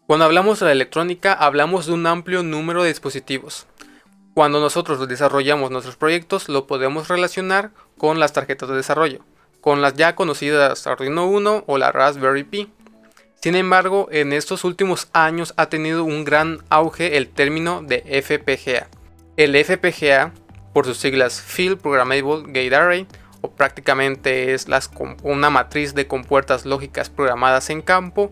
Cuando hablamos de la electrónica, hablamos de un amplio número de dispositivos. Cuando nosotros desarrollamos nuestros proyectos, lo podemos relacionar con las tarjetas de desarrollo, con las ya conocidas Arduino Uno o la Raspberry Pi. Sin embargo, en estos últimos años ha tenido un gran auge el término de FPGA. El FPGA, por sus siglas Field Programmable Gate Array, o prácticamente es una matriz de compuertas lógicas programadas en campo,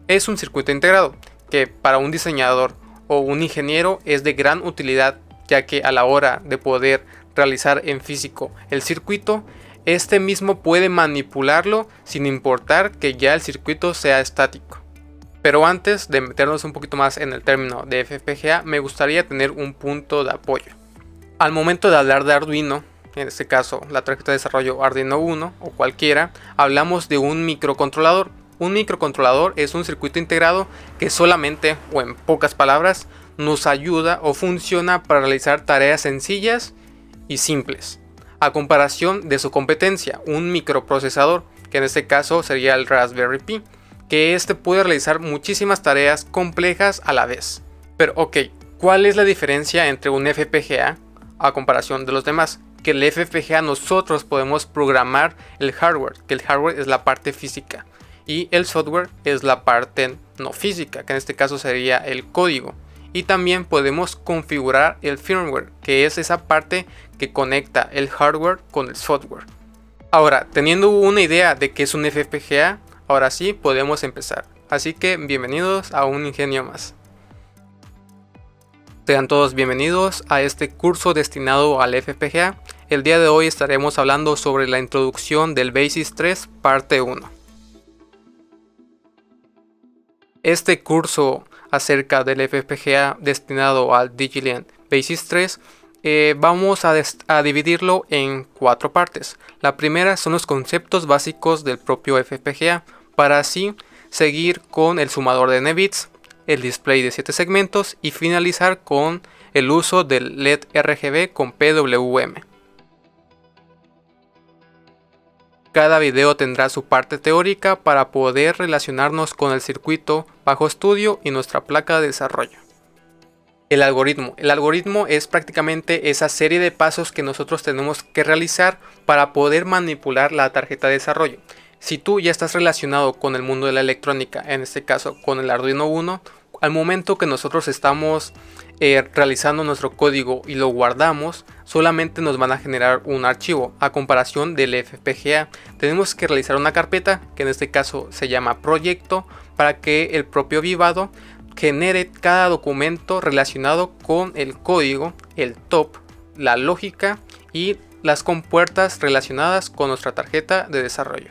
es un circuito integrado que para un diseñador o un ingeniero es de gran utilidad, ya que a la hora de poder realizar en físico el circuito, este mismo puede manipularlo sin importar que ya el circuito sea estático. Pero antes de meternos un poquito más en el término de FPGA, me gustaría tener un punto de apoyo. Al momento de hablar de Arduino, en este caso la tarjeta de desarrollo Arduino Uno o cualquiera, hablamos de un microcontrolador. Un microcontrolador es un circuito integrado que solamente, o en pocas palabras, nos ayuda o funciona para realizar tareas sencillas y simples, a comparación de su competencia, un microprocesador, que en este caso sería el Raspberry Pi, que este puede realizar muchísimas tareas complejas a la vez. Pero ok, ¿cuál es la diferencia entre un FPGA a comparación de los demás? Que el FPGA nosotros podemos programar el hardware, que el hardware es la parte física, y el software es la parte no física, que en este caso sería el código. Y también podemos configurar el firmware, que es esa parte que conecta el hardware con el software. Ahora, teniendo una idea de qué es un FPGA, ahora sí podemos empezar. Así que bienvenidos a un ingenio más. Sean todos bienvenidos a este curso destinado al FPGA. El día de hoy estaremos hablando sobre la introducción del BASIS 3 parte 1. Este curso acerca del FPGA destinado al DigiLean BASIS 3 vamos a dividirlo en 4 partes. La primera son los conceptos básicos del propio FPGA, para así seguir con el sumador de n-bits, el display de 7 segmentos y finalizar con el uso del LED RGB con PWM. Cada video tendrá su parte teórica para poder relacionarnos con el circuito bajo estudio y nuestra placa de desarrollo. El algoritmo. El algoritmo es prácticamente esa serie de pasos que nosotros tenemos que realizar para poder manipular la tarjeta de desarrollo. Si tú ya estás relacionado con el mundo de la electrónica, en este caso con el Arduino Uno, al momento que nosotros estamos realizando nuestro código y lo guardamos, solamente nos van a generar un archivo. A comparación del FPGA, tenemos que realizar una carpeta, que en este caso se llama proyecto, para que el propio Vivado genere cada documento relacionado con el código, el top, la lógica y las compuertas relacionadas con nuestra tarjeta de desarrollo.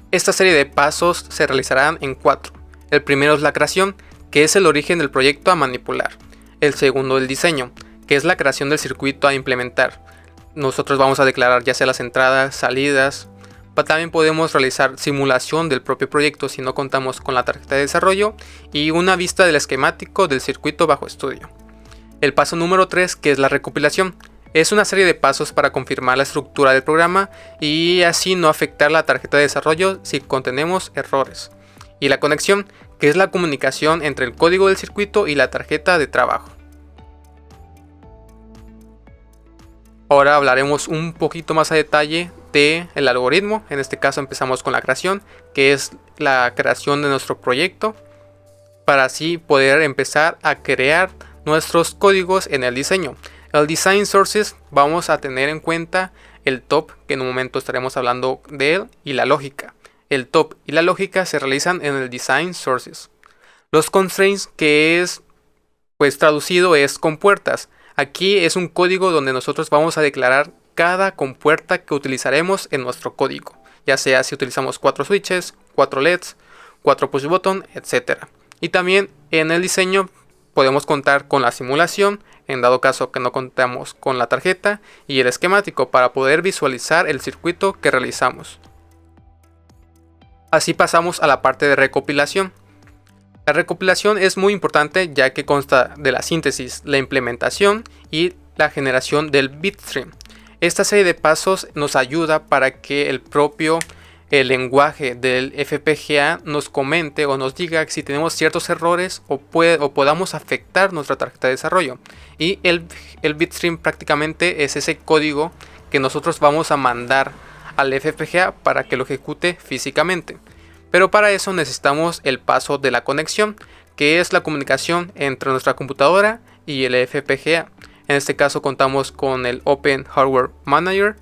Esta serie de pasos se realizarán en 4. El primero es la creación, que es el origen del proyecto a manipular. El segundo, el diseño, que es la creación del circuito a implementar. Nosotros vamos a declarar ya sea las entradas, salidas. También podemos realizar simulación del propio proyecto si no contamos con la tarjeta de desarrollo y una vista del esquemático del circuito bajo estudio. El paso número 3, que es la recopilación. Es una serie de pasos para confirmar la estructura del programa y así no afectar la tarjeta de desarrollo si contenemos errores. Y la conexión, que es la comunicación entre el código del circuito y la tarjeta de trabajo. Ahora hablaremos un poquito más a detalle del algoritmo. En este caso empezamos con la creación, que es la creación de nuestro proyecto, para así poder empezar a crear nuestros códigos en el diseño. El Design Sources, vamos a tener en cuenta el top, que en un momento estaremos hablando de él, y la lógica. El top y la lógica se realizan en el Design Sources. Los constraints, que es pues traducido es compuertas. Aquí es un código donde nosotros vamos a declarar cada compuerta que utilizaremos en nuestro código, ya sea si utilizamos 4 switches, 4 LEDs, 4 push button, etc. Y también en el diseño podemos contar con la simulación, en dado caso que no contamos con la tarjeta, y el esquemático para poder visualizar el circuito que realizamos. Así pasamos a la parte de recopilación. La recopilación es muy importante ya que consta de la síntesis, la implementación y la generación del bitstream. Esta serie de pasos nos ayuda para que el propio el lenguaje del FPGA nos comente o nos diga si tenemos ciertos errores o podamos afectar nuestra tarjeta de desarrollo. Y el bitstream prácticamente es ese código que nosotros vamos a mandar al FPGA para que lo ejecute físicamente. Pero para eso necesitamos el paso de la conexión, que es la comunicación entre nuestra computadora y el FPGA. En este caso contamos con el Open Hardware Manager,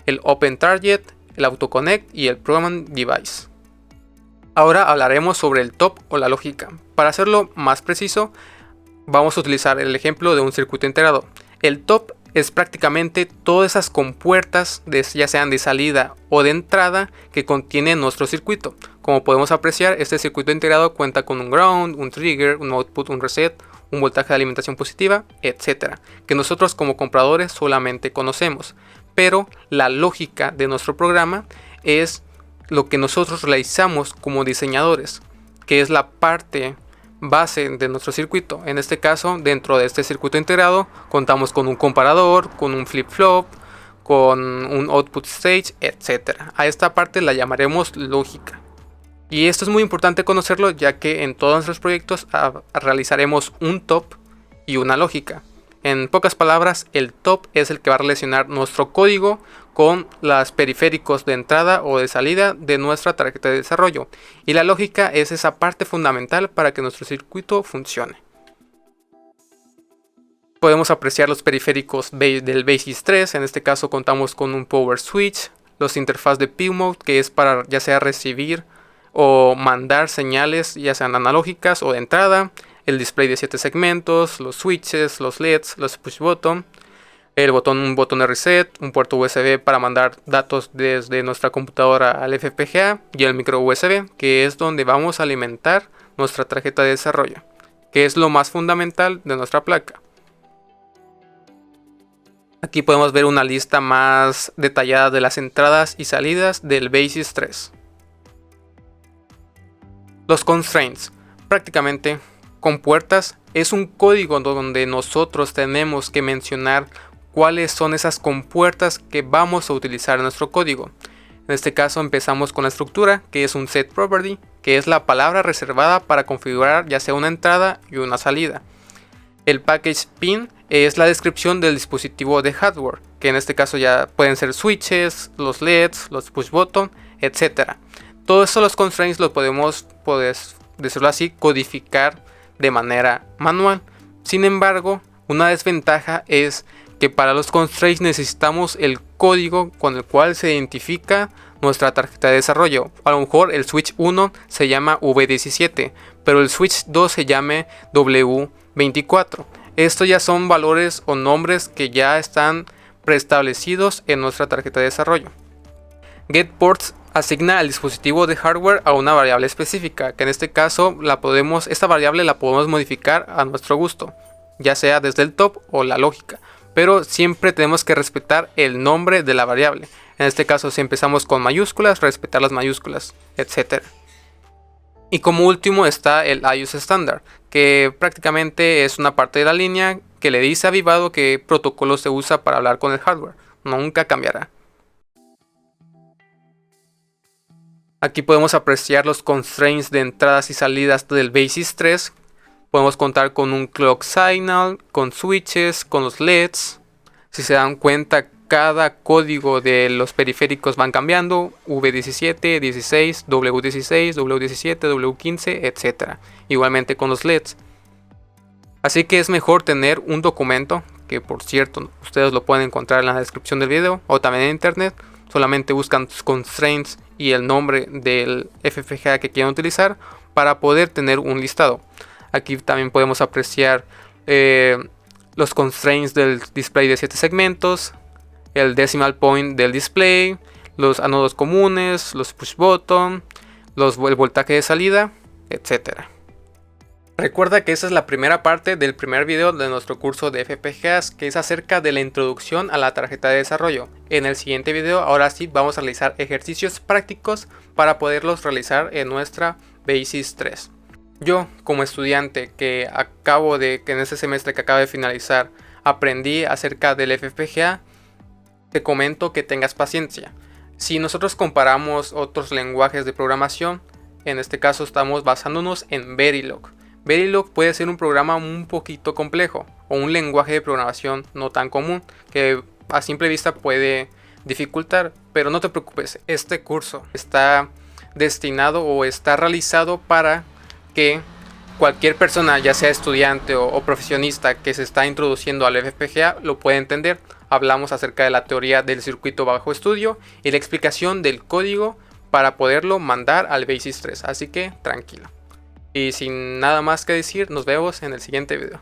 el Open Target, el AutoConnect y el Program Device. Ahora hablaremos sobre el top o la lógica. Para hacerlo más preciso, vamos a utilizar el ejemplo de un circuito integrado. El top es prácticamente todas esas compuertas, ya sean de salida o de entrada, que contiene nuestro circuito. Como podemos apreciar, este circuito integrado cuenta con un ground, un trigger, un output, un reset, un voltaje de alimentación positiva, etc., que nosotros como compradores solamente conocemos. Pero la lógica de nuestro programa es lo que nosotros realizamos como diseñadores, que es la parte base de nuestro circuito. En este caso, dentro de este circuito integrado, contamos con un comparador, con un flip-flop, con un output stage, etc. A esta parte la llamaremos lógica. Y esto es muy importante conocerlo, ya que en todos nuestros proyectos realizaremos un top y una lógica. En pocas palabras, el top es el que va a relacionar nuestro código con los periféricos de entrada o de salida de nuestra tarjeta de desarrollo. Y la lógica es esa parte fundamental para que nuestro circuito funcione. Podemos apreciar los periféricos del Basis 3. En este caso contamos con un power switch, los interfaz de PMOD, que es para ya sea recibir o mandar señales, ya sean analógicas o de entrada, el display de 7 segmentos, los switches, los LEDs, los push button, un botón de reset, un puerto USB para mandar datos desde nuestra computadora al FPGA y el micro USB, que es donde vamos a alimentar nuestra tarjeta de desarrollo, que es lo más fundamental de nuestra placa. Aquí podemos ver una lista más detallada de las entradas y salidas del Basis 3. Los constraints, prácticamente compuertas, es un código donde nosotros tenemos que mencionar cuáles son esas compuertas que vamos a utilizar en nuestro código. En este caso empezamos con la estructura, que es un set property, que es la palabra reservada para configurar ya sea una entrada y una salida. El package pin es la descripción del dispositivo de hardware, que en este caso ya pueden ser switches, los LEDs, los push button, etc. Todos estos los constraints los podemos, decirlo así, codificar de manera manual. Sin embargo, una desventaja es que para los constraints necesitamos el código con el cual se identifica nuestra tarjeta de desarrollo. A lo mejor el switch 1 se llama V17, pero el switch 2 se llame W24. Estos ya son valores o nombres que ya están preestablecidos en nuestra tarjeta de desarrollo. GetPorts asigna al dispositivo de hardware a una variable específica, que en este caso esta variable la podemos modificar a nuestro gusto, ya sea desde el top o la lógica, pero siempre tenemos que respetar el nombre de la variable. En este caso, si empezamos con mayúsculas, respetar las mayúsculas, etc. Y como último está el iOS estándar, que prácticamente es una parte de la línea que le dice a Vivado qué protocolo se usa para hablar con el hardware. Nunca cambiará. Aquí podemos apreciar los constraints de entradas y salidas del Basis 3. Podemos contar con un clock signal, con switches, con los LEDs. Si se dan cuenta, cada código de los periféricos van cambiando. V17, 16, W16, W17, W15, etc. Igualmente con los LEDs. Así que es mejor tener un documento, que por cierto ustedes lo pueden encontrar en la descripción del video o también en internet. Solamente buscan constraints y el nombre del FPGA que quieran utilizar para poder tener un listado. Aquí también podemos apreciar los constraints del display de 7 segmentos, el decimal point del display, los anodos comunes, los push button, el voltaje de salida, etc. Recuerda que esa es la primera parte del primer video de nuestro curso de FPGAs, que es acerca de la introducción a la tarjeta de desarrollo. En el siguiente video, ahora sí, vamos a realizar ejercicios prácticos para poderlos realizar en nuestra Basis 3. Yo, como estudiante que en este semestre que acaba de finalizar, aprendí acerca del FPGA, te comento que tengas paciencia. Si nosotros comparamos otros lenguajes de programación, en este caso estamos basándonos en Verilog. Verilog puede ser un programa un poquito complejo o un lenguaje de programación no tan común que a simple vista puede dificultar, pero no te preocupes, este curso está destinado o está realizado para que cualquier persona, ya sea estudiante o profesionista que se está introduciendo al FPGA, lo pueda entender. Hablamos acerca de la teoría del circuito bajo estudio y la explicación del código para poderlo mandar al BASIS 3, así que tranquilo. Y sin nada más que decir, nos vemos en el siguiente video.